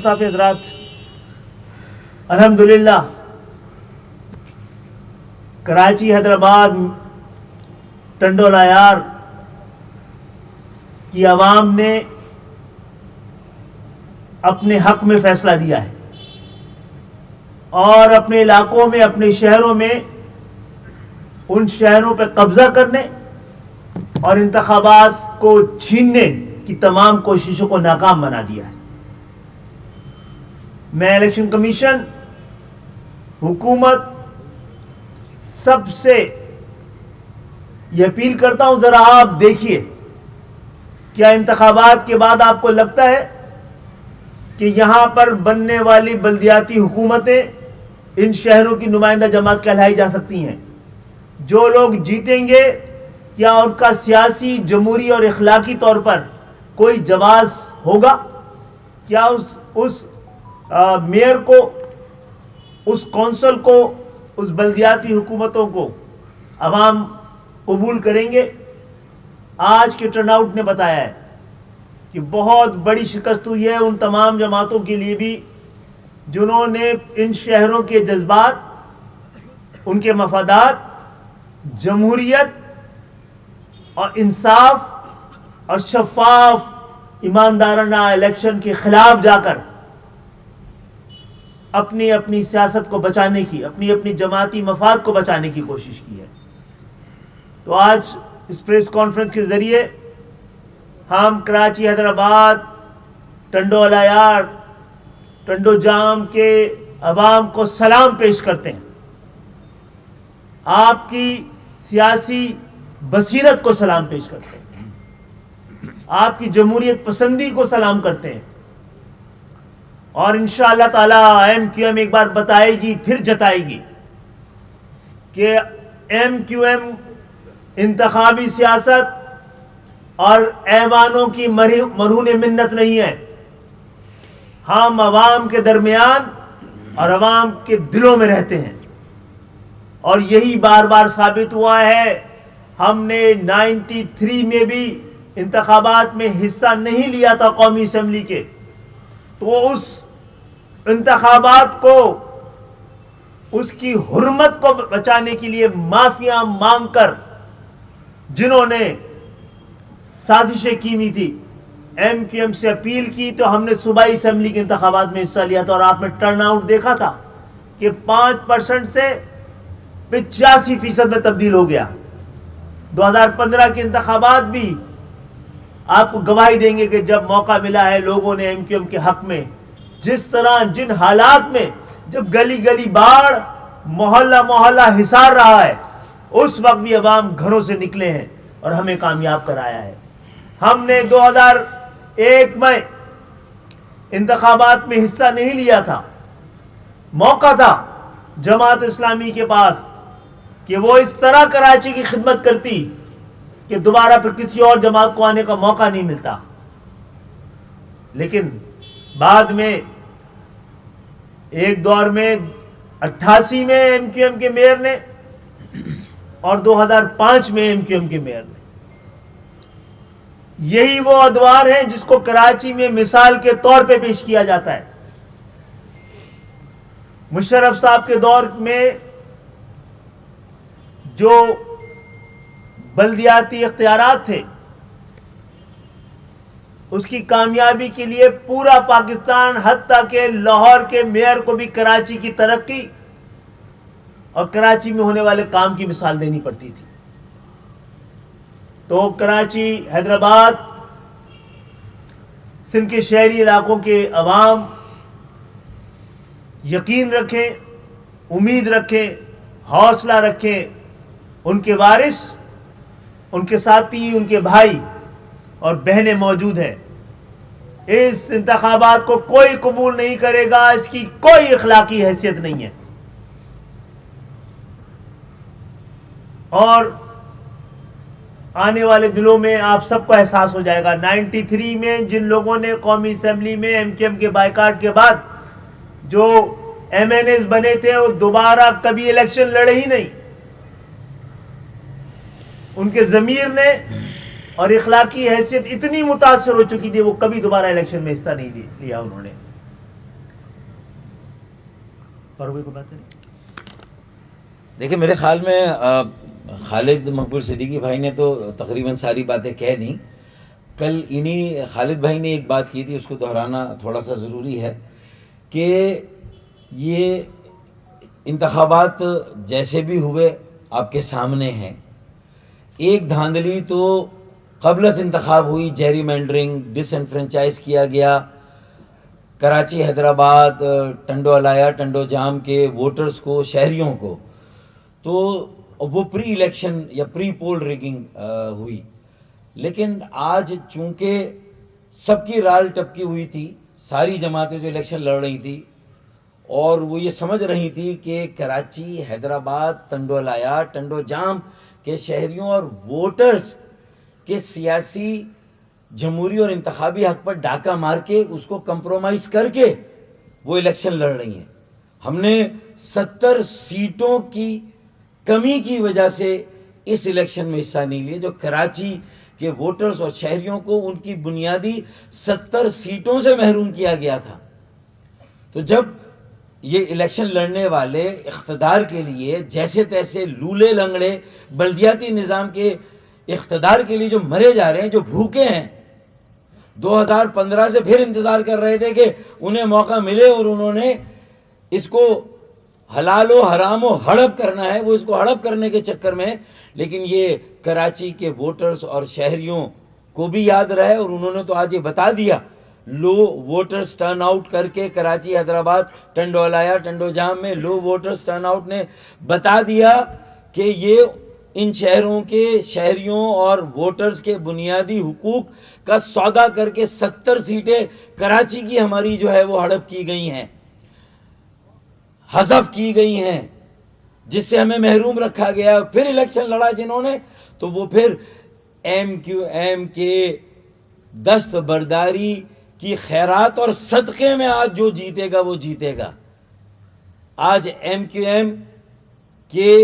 صاحب حضرات، الحمدللہ کراچی، حیدرآباد، ٹنڈول عیار کی عوام نے اپنے حق میں فیصلہ دیا ہے اور اپنے علاقوں میں، اپنے شہروں میں ان شہروں پہ قبضہ کرنے اور انتخابات کو چھیننے کی تمام کوششوں کو ناکام بنا دیا ہے۔ میں الیکشن کمیشن، حکومت سب سے یہ اپیل کرتا ہوں، ذرا آپ دیکھیے، کیا انتخابات کے بعد آپ کو لگتا ہے کہ یہاں پر بننے والی بلدیاتی حکومتیں ان شہروں کی نمائندہ جماعت کہلائی جا سکتی ہیں؟ جو لوگ جیتیں گے کیا ان کا سیاسی، جمہوری اور اخلاقی طور پر کوئی جواز ہوگا؟ کیا اس میئر کو، اس کونسل کو، اس بلدیاتی حکومتوں کو عوام قبول کریں گے؟ آج کے ٹرن آؤٹ نے بتایا ہے کہ بہت بڑی شکست ہوئی ہے ان تمام جماعتوں کے لیے بھی جنہوں نے ان شہروں کے جذبات، ان کے مفادات، جمہوریت اور انصاف اور شفاف ایماندارانہ الیکشن کے خلاف جا کر اپنی سیاست کو بچانے کی، اپنی جماعتی مفاد کو بچانے کی کوشش کی ہے۔ تو آج اس پریس کانفرنس کے ذریعے ہم کراچی، حیدرآباد، ٹنڈول عیار، ٹنڈو جام کے عوام کو سلام پیش کرتے ہیں، آپ کی سیاسی بصیرت کو سلام پیش کرتے ہیں، آپ کی جمہوریت پسندی کو سلام کرتے ہیں، اور انشاءاللہ تعالی ایم کیو ایم ایک بار بتائے گی، پھر جتائے گی کہ ایم کیو ایم انتخابی سیاست اور ایوانوں کی مرہون منت نہیں ہے۔ ہم عوام کے درمیان اور عوام کے دلوں میں رہتے ہیں، اور یہی بار بار ثابت ہوا ہے۔ ہم نے 93 میں بھی انتخابات میں حصہ نہیں لیا تھا قومی اسمبلی کے، تو اس انتخابات کو، اس کی حرمت کو بچانے کے لیے معافیاں مانگ کر جنہوں نے سازشیں کی ہوئی تھی، ایم کیو ایم سے اپیل کی، تو ہم نے صوبائی اسمبلی کے انتخابات میں حصہ لیا تھا، اور آپ نے ٹرن آؤٹ دیکھا تھا کہ 5% سے 85% میں تبدیل ہو گیا۔ 2015 کے انتخابات بھی آپ کو گواہی دیں گے کہ جب موقع ملا ہے لوگوں نے ایم کیو ایم کے حق میں، جس طرح، جن حالات میں، جب گلی گلی باڑ، محلہ محلہ حصار رہا ہے، اس وقت بھی عوام گھروں سے نکلے ہیں اور ہمیں کامیاب کرایا ہے۔ ہم نے 2001 میں انتخابات میں حصہ نہیں لیا تھا، موقع تھا جماعت اسلامی کے پاس کہ وہ اس طرح کراچی کی خدمت کرتی کہ دوبارہ پھر کسی اور جماعت کو آنے کا موقع نہیں ملتا، لیکن بعد میں ایک دور میں 88 میں ایم کیو ایم کے میئر نے اور 2005 میں ایم کیو ایم کے میئر نے، یہی وہ ادوار ہیں جس کو کراچی میں مثال کے طور پہ پیش کیا جاتا ہے۔ مشرف صاحب کے دور میں جو بلدیاتی اختیارات تھے، اس کی کامیابی کے لیے پورا پاکستان، حتیٰ کہ لاہور کے میئر کو بھی کراچی کی ترقی اور کراچی میں ہونے والے کام کی مثال دینی پڑتی تھی۔ تو کراچی، حیدرآباد، سندھ کے شہری علاقوں کے عوام یقین رکھیں، امید رکھیں، حوصلہ رکھیں، ان کے وارث، ان کے ساتھی، ان کے بھائی اور بہنیں موجود ہیں۔ اس انتخابات کو کوئی قبول نہیں کرے گا، اس کی کوئی اخلاقی حیثیت نہیں ہے، اور آنے والے دنوں میں آپ سب کو احساس ہو جائے گا۔ 93 میں جن لوگوں نے قومی اسمبلی میں ایم کیو ایم کے بائیکاٹ کے بعد جو ایم این ایز بنے تھے، وہ دوبارہ کبھی الیکشن لڑے ہی نہیں۔ ان کے ضمیر نے اور اخلاقی حیثیت اتنی متاثر ہو چکی تھی، وہ کبھی دوبارہ الیکشن میں حصہ نہیں لیا انہوں نے۔ فاروق کو بات کریں. دیکھیں میرے خیال میں خالد مقبول صدیقی بھائی نے تو تقریباً ساری باتیں کہہ دیں. کل انہی خالد بھائی نے ایک بات کی تھی، اس کو دہرانا تھوڑا سا ضروری ہے کہ یہ انتخابات جیسے بھی ہوئے آپ کے سامنے ہیں. ایک دھاندلی تو قبل از انتخاب ہوئی، جیری مینڈرنگ، ڈس انفرنچائز کیا گیا کراچی، حیدرآباد، ٹنڈو الایا، ٹنڈو جام کے ووٹرز کو، شہریوں کو. تو وہ پری الیکشن یا پری پول ریگنگ ہوئی. لیکن آج چونکہ سب کی رال ٹپکی ہوئی تھی، ساری جماعتیں جو الیکشن لڑ رہی تھی اور وہ یہ سمجھ رہی تھی کہ کراچی، حیدرآباد، ٹنڈو الایا، ٹنڈو جام کے شہریوں اور ووٹرز کے سیاسی، جمہوری اور انتخابی حق پر ڈاکہ مار کے اس کو کمپرومائز کر کے وہ الیکشن لڑ رہی ہیں. ہم نے 70 سیٹوں کی کمی کی وجہ سے اس الیکشن میں حصہ نہیں لیے. جو کراچی کے ووٹرز اور شہریوں کو ان کی بنیادی 70 سیٹوں سے محروم کیا گیا تھا. تو جب یہ الیکشن لڑنے والے اقتدار کے لیے جیسے تیسے لولے لنگڑے بلدیاتی نظام کے اقتدار کے لیے جو مرے جا رہے ہیں، جو بھوکے ہیں، 2015 سے پھر انتظار کر رہے تھے کہ انہیں موقع ملے اور انہوں نے اس کو حلال و حرام و ہڑپ کرنا ہے، وہ اس کو ہڑپ کرنے کے چکر میں. لیکن یہ کراچی کے ووٹرز اور شہریوں کو بھی یاد رہے اور انہوں نے تو آج یہ بتا دیا، لو ووٹرز ٹرن آؤٹ کر کے کراچی، حیدرآباد، ٹنڈو الایا، ٹنڈو جام میں لو ووٹرز ٹرن آؤٹ نے بتا دیا کہ یہ ان شہروں کے شہریوں اور ووٹرز کے بنیادی حقوق کا سودا کر کے 70 سیٹیں کراچی کی ہماری جو ہے وہ ہڑپ کی گئی ہیں، حذف کی گئی ہیں، جس سے ہمیں محروم رکھا گیا. پھر الیکشن لڑا جنہوں نے، تو وہ پھر ایم کیو ایم کے دست برداری کی خیرات اور صدقے میں آج جو جیتے گا وہ جیتے گا. آج ایم کیو ایم کے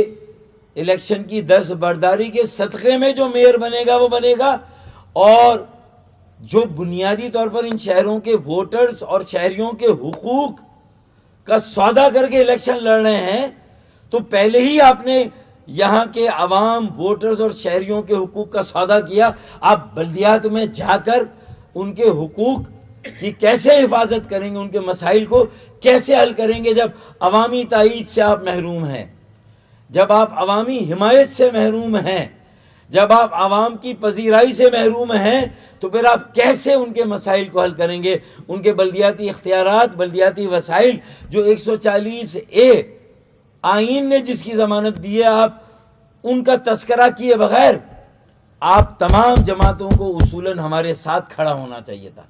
الیکشن کی دست برداری کے صدقے میں جو میئر بنے گا وہ بنے گا. اور جو بنیادی طور پر ان شہروں کے ووٹرز اور شہریوں کے حقوق کا سودا کر کے الیکشن لڑ رہے ہیں، تو پہلے ہی آپ نے یہاں کے عوام، ووٹرز اور شہریوں کے حقوق کا سودا کیا. آپ بلدیات میں جا کر ان کے حقوق کی کیسے حفاظت کریں گے، ان کے مسائل کو کیسے حل کریں گے جب عوامی تائید سے آپ محروم ہیں، جب آپ عوامی حمایت سے محروم ہیں، جب آپ عوام کی پذیرائی سے محروم ہیں، تو پھر آپ کیسے ان کے مسائل کو حل کریں گے؟ ان کے بلدیاتی اختیارات، بلدیاتی وسائل جو 140A آئین نے جس کی ضمانت دی ہے، آپ ان کا تذکرہ کیے بغیر آپ تمام جماعتوں کو اصولاً ہمارے ساتھ کھڑا ہونا چاہیے تھا.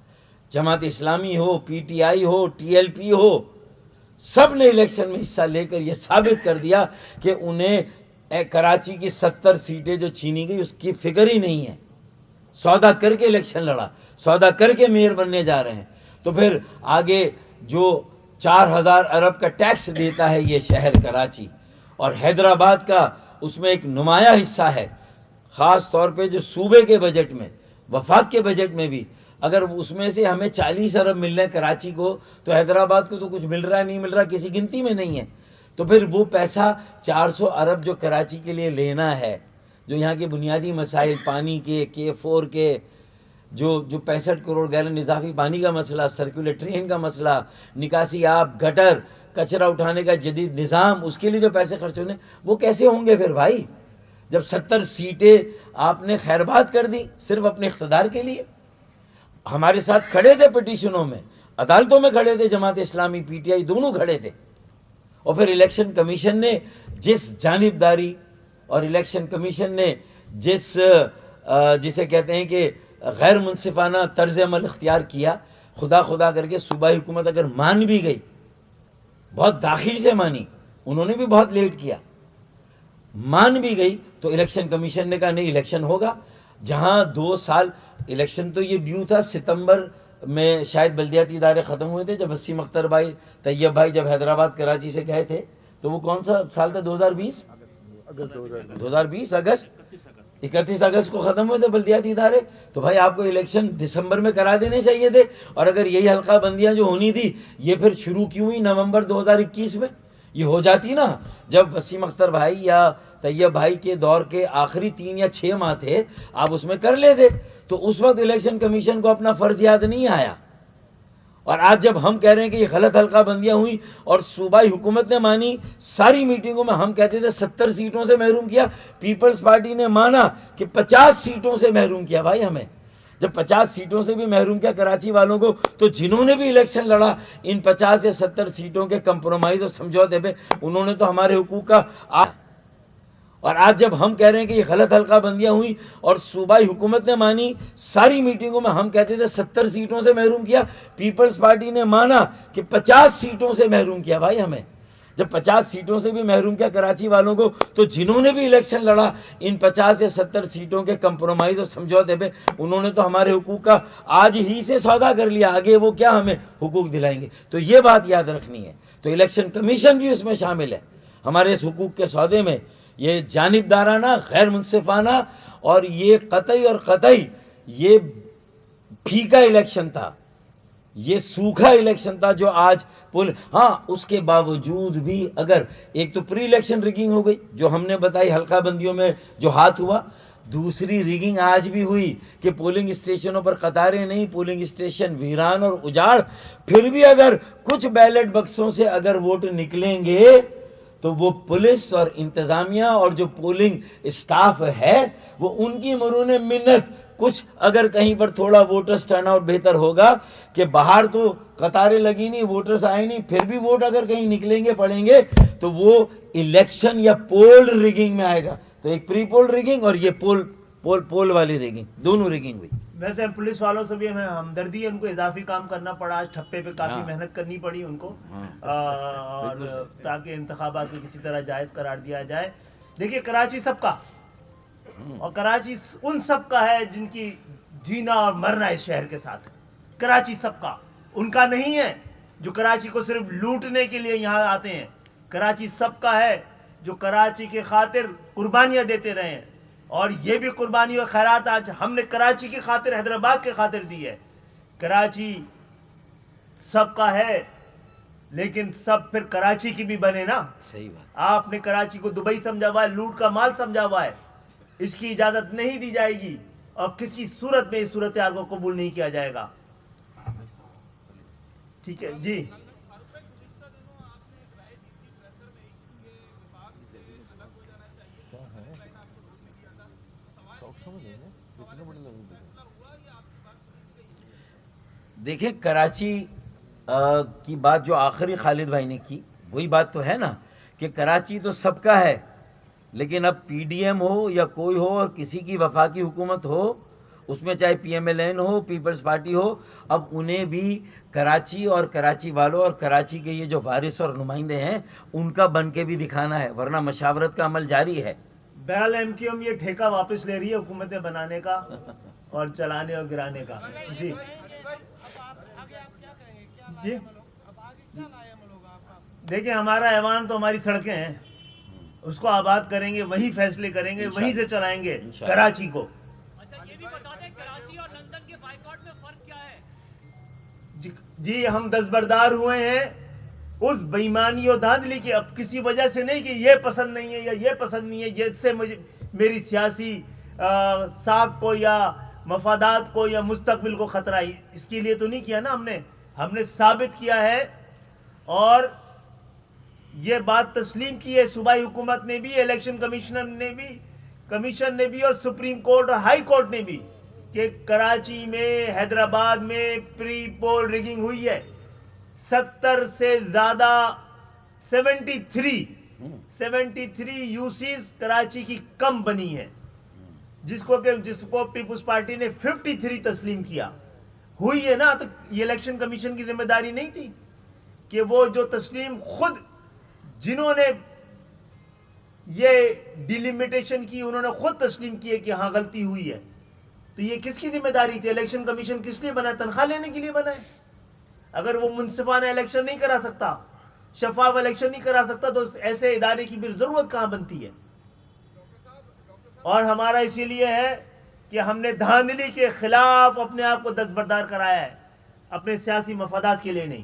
جماعت اسلامی ہو، پی ٹی آئی ہو، ٹی ایل پی ہو، سب نے الیکشن میں حصہ لے کر یہ ثابت کر دیا کہ انہیں کراچی کی 70 سیٹیں جو چھینی گئی اس کی فکر ہی نہیں ہے. سودا کر کے الیکشن لڑا، سودا کر کے میئر بننے جا رہے ہیں. تو پھر آگے جو 4000 ارب کا ٹیکس دیتا ہے یہ شہر کراچی، اور حیدرآباد کا اس میں ایک نمایاں حصہ ہے، خاص طور پہ جو صوبے کے بجٹ میں، وفاق کے بجٹ میں بھی اگر اس میں سے ہمیں 40 ارب مل رہے ہیں کراچی کو، تو حیدرآباد کو تو کچھ مل رہا ہے نہیں مل رہا کسی گنتی میں نہیں ہے. تو پھر وہ پیسہ 400 ارب جو کراچی کے لیے لینا ہے، جو یہاں کے بنیادی مسائل، پانی کے، K4 کے، جو 65 کروڑ گیلن اضافی پانی کا مسئلہ، سرکولر ٹرین کا مسئلہ، نکاسی آب، گٹر، کچرا اٹھانے کا جدید نظام، اس کے لیے جو پیسے خرچ ہونے، وہ کیسے ہوں گے پھر بھائی؟ جب 70 سیٹیں آپ نے خیرباد کر دی صرف اپنے اقتدار کے لیے. ہمارے ساتھ کھڑے تھے پٹیشنوں میں، عدالتوں میں کھڑے تھے، جماعت اسلامی، پی ٹی آئی دونوں کھڑے تھے. اور پھر الیکشن کمیشن نے جس جانبداری اور الیکشن کمیشن نے جسے کہتے ہیں کہ غیر منصفانہ طرز عمل اختیار کیا، خدا کر کے صوبائی حکومت اگر مان بھی گئی، بہت داخل سے مانی، انہوں نے بھی بہت لیٹ کیا، مان بھی گئی، تو الیکشن کمیشن نے کہا نہیں الیکشن ہوگا. جہاں 2 سال الیکشن تو یہ ڈیو تھا، ستمبر میں شاید بلدیاتی ادارے ختم ہوئے تھے جب وسیم اختر بھائی، طیب بھائی جب حیدرآباد کراچی سے گئے تھے، تو وہ کون سا سال تھا؟ 2020 اگست، 31 اگست کو ختم ہوئے تھے بلدیاتی ادارے. تو بھائی آپ کو الیکشن دسمبر میں کرا دینے چاہیے تھے. اور اگر یہی حلقہ بندیاں جو ہونی تھی یہ پھر شروع کیوں ہوئی نومبر 2021 میں؟ یہ ہو جاتی نا جب وسیم اختر بھائی یا طیب بھائی کے دور کے آخری 3 یا 6 ماہ تھے، آپ اس میں کر لیتے، تو اس وقت الیکشن کمیشن کو اپنا فرض یاد نہیں آیا. اور آج جب ہم کہہ رہے ہیں کہ یہ غلط حلقہ بندیاں ہوئیں اور صوبائی حکومت نے مانی، ساری میٹنگوں میں ہم کہتے تھے 70 سیٹوں سے محروم کیا، پیپلز پارٹی نے مانا کہ 50 سیٹوں سے محروم کیا. بھائی ہمیں جب 50 سیٹوں سے بھی محروم کیا کراچی والوں کو، تو جنہوں نے بھی الیکشن لڑا ان 50 یا 70 سیٹوں کے کمپرومائز اور سمجھوتے پہ، انہوں نے تو ہمارے حقوق کا اور آج جب ہم کہہ رہے ہیں کہ یہ غلط حلقہ بندیاں ہوئیں اور صوبائی حکومت نے مانی، ساری میٹنگوں میں ہم کہتے تھے 70 سیٹوں سے محروم کیا، پیپلز پارٹی نے مانا کہ 50 سیٹوں سے محروم کیا. بھائی ہمیں جب 50 سیٹوں سے بھی محروم کیا کراچی والوں کو، تو جنہوں نے بھی الیکشن لڑا ان 50 یا 70 سیٹوں کے کمپرومائز اور سمجھوتے پہ، انہوں نے تو ہمارے حقوق کا آج ہی سے سودا کر لیا، آگے وہ کیا ہمیں حقوق دلائیں گے. تو یہ بات یاد رکھنی ہے. تو الیکشن کمیشن بھی اس میں شامل ہے ہمارے اس حقوق کے سودے میں. یہ جانبدارانہ، غیر منصفانہ اور یہ قطعی اور قطعی یہ پھیکا الیکشن تھا، یہ سوکھا الیکشن تھا جو آج ہاں اس کے باوجود بھی اگر ایک تو پری الیکشن ریگنگ ہو گئی جو ہم نے بتائی حلقہ بندیوں میں جو ہاتھ ہوا، دوسری ریگنگ آج بھی ہوئی کہ پولنگ اسٹیشنوں پر قطاریں نہیں، پولنگ اسٹیشن ویران اور اجاڑ. پھر بھی اگر کچھ بیلٹ بکسوں سے اگر ووٹ نکلیں گے تو وہ پولیس اور انتظامیہ اور جو پولنگ اسٹاف ہے وہ ان کی مرہون منت، کچھ اگر کہیں پر تھوڑا ووٹرز ٹرن آؤٹ بہتر ہوگا کہ باہر تو قطاریں لگی نہیں، ووٹرز آئے نہیں، پھر بھی ووٹ اگر کہیں نکلیں گے پڑیں گے تو وہ الیکشن یا پول ریگنگ میں آئے گا. تو ایک پری پول ریگنگ اور یہ پول والی ریگنگ، دونوں ریگنگ ہوئی. ویسے پولیس والوں سے بھی ہمیں ہمدردی ہے، ان کو اضافی کام کرنا پڑا، آج ٹھپے پہ کافی محنت کرنی پڑی ان کو، اور تاکہ انتخابات کو کسی طرح جائز قرار دیا جائے. دیکھیے کراچی سب کا، اور کراچی ان سب کا ہے جن کی جینا اور مرنا اس شہر کے ساتھ ہے. کراچی سب کا، ان کا نہیں ہے جو کراچی کو صرف لوٹنے کے لیے یہاں آتے ہیں. کراچی سب کا ہے جو کراچی کے خاطر قربانیاں دیتے رہے ہیں، اور یہ بھی قربانی اور خیرات آج ہم نے کراچی کی خاطر، حیدرآباد کے خاطر دی ہے. کراچی سب کا ہے لیکن سب پھر کراچی کی بھی بنے نا. صحیح بات. آپ نے کراچی کو دبئی سمجھا ہوا ہے، لوٹ کا مال سمجھا ہوا ہے. اس کی اجازت نہیں دی جائے گی اور کسی صورت میں اس صورتحال کو قبول نہیں کیا جائے گا. ٹھیک ہے جی. دیکھیں کراچی کی بات جو آخری خالد بھائی نے کی وہی بات تو ہے نا کہ کراچی تو سب کا ہے، لیکن اب پی ڈی ایم ہو یا کوئی ہو اور کسی کی وفاقی حکومت ہو، اس میں چاہے پی ایم ایل این ہو، پیپلز پارٹی ہو، اب انہیں بھی کراچی اور کراچی والوں اور کراچی کے یہ جو وارث اور نمائندے ہیں ان کا بن کے بھی دکھانا ہے، ورنہ مشاورت کا عمل جاری ہے. بہرحال ایم کیو ایم یہ ٹھیکہ واپس لے رہی ہے حکومتیں بنانے کا اور چلانے اور گرانے کا. جی جی دیکھیں ہمارا ایوان تو ہماری سڑکیں ہیں، اس کو آباد کریں گے، وہیں فیصلے کریں گے، وہیں سے چلائیں گے کراچی کو. جی ہم دستبردار ہوئے ہیں اس بےایمانی اور دھاندلی کی، اب کسی وجہ سے نہیں کہ یہ پسند نہیں ہے یا یہ پسند نہیں ہے، یہ سے مجھے میری سیاسی ساکھ کو یا مفادات کو یا مستقبل کو خطرہ ہے، اس کے لیے تو نہیں کیا نا. ہم نے ثابت کیا ہے اور یہ بات تسلیم کی ہے صوبائی حکومت نے بھی، الیکشن کمیشن نے بھی اور سپریم کورٹ اور ہائی کورٹ نے بھی، کہ کراچی میں، حیدرآباد میں پری پول ریگنگ ہوئی ہے. 70 سے زیادہ 73 یوسیز کراچی کی کم بنی ہے، جس کو پیپلز پارٹی نے 53 تسلیم کیا. ہوئی ہے نا. تو یہ الیکشن کمیشن کی ذمہ داری نہیں تھی کہ وہ جو تسلیم خود جنہوں نے یہ ڈیلیمیٹیشن کی انہوں نے خود تسلیم کیے کہ ہاں غلطی ہوئی ہے. تو یہ کس کی ذمہ داری تھی؟ الیکشن کمیشن کس لیے بنا ہے؟ تنخواہ لینے کے لیے بنا ہے. اگر وہ منصفانہ الیکشن نہیں کرا سکتا، شفاف الیکشن نہیں کرا سکتا، تو ایسے ادارے کی بھی ضرورت کہاں بنتی ہے؟ اور ہمارا اسی لیے ہے کہ ہم نے دھاندلی کے خلاف اپنے آپ کو دستبردار کرایا ہے، اپنے سیاسی مفادات کے لیے نہیں.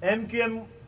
MQM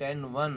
10-1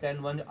10-1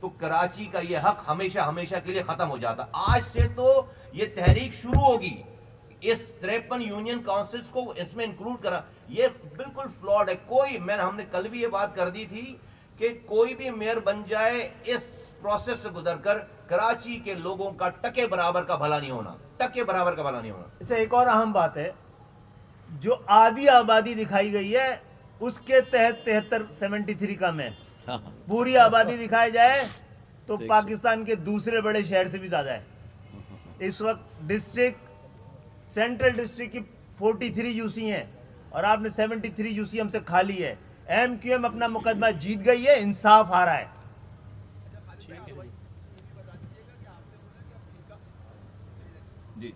تو کراچی کا یہ حق ہمیشہ ہمیشہ کے لیے ختم ہو جاتا. آج سے تو یہ تحریک شروع ہوگی, اس 53 یونین کاؤنسلز کو اس میں انکلوڈ کرا. یہ بالکل فلاڈ ہے. ہم نے کل بھی یہ بات کر دی تھی کہ کوئی بھی میئر بن جائے, اس پروسیس سے گزر کر کراچی کے لوگوں کا ٹکے برابر کا بھلا نہیں ہونا, ٹکے برابر کا بھلا نہیں ہونا. اچھا, ایک اور اہم بات ہے, جو آدھی آبادی دکھائی گئی ہے اس کے تحت 73 کم ہے. پوری آبادی دکھائی جائے تو پاکستان کے دوسرے بڑے شہر سے بھی زیادہ ہے. اس وقت ڈسٹرکٹ, سینٹرل ڈسٹرکٹ کی 43 یو سی ہیں اور آپ نے 73 یو سی ہم سے کھا لی ہے. ایم کیو ایم اپنا مقدمہ جیت گئی ہے, انصاف ہارا ہے. جی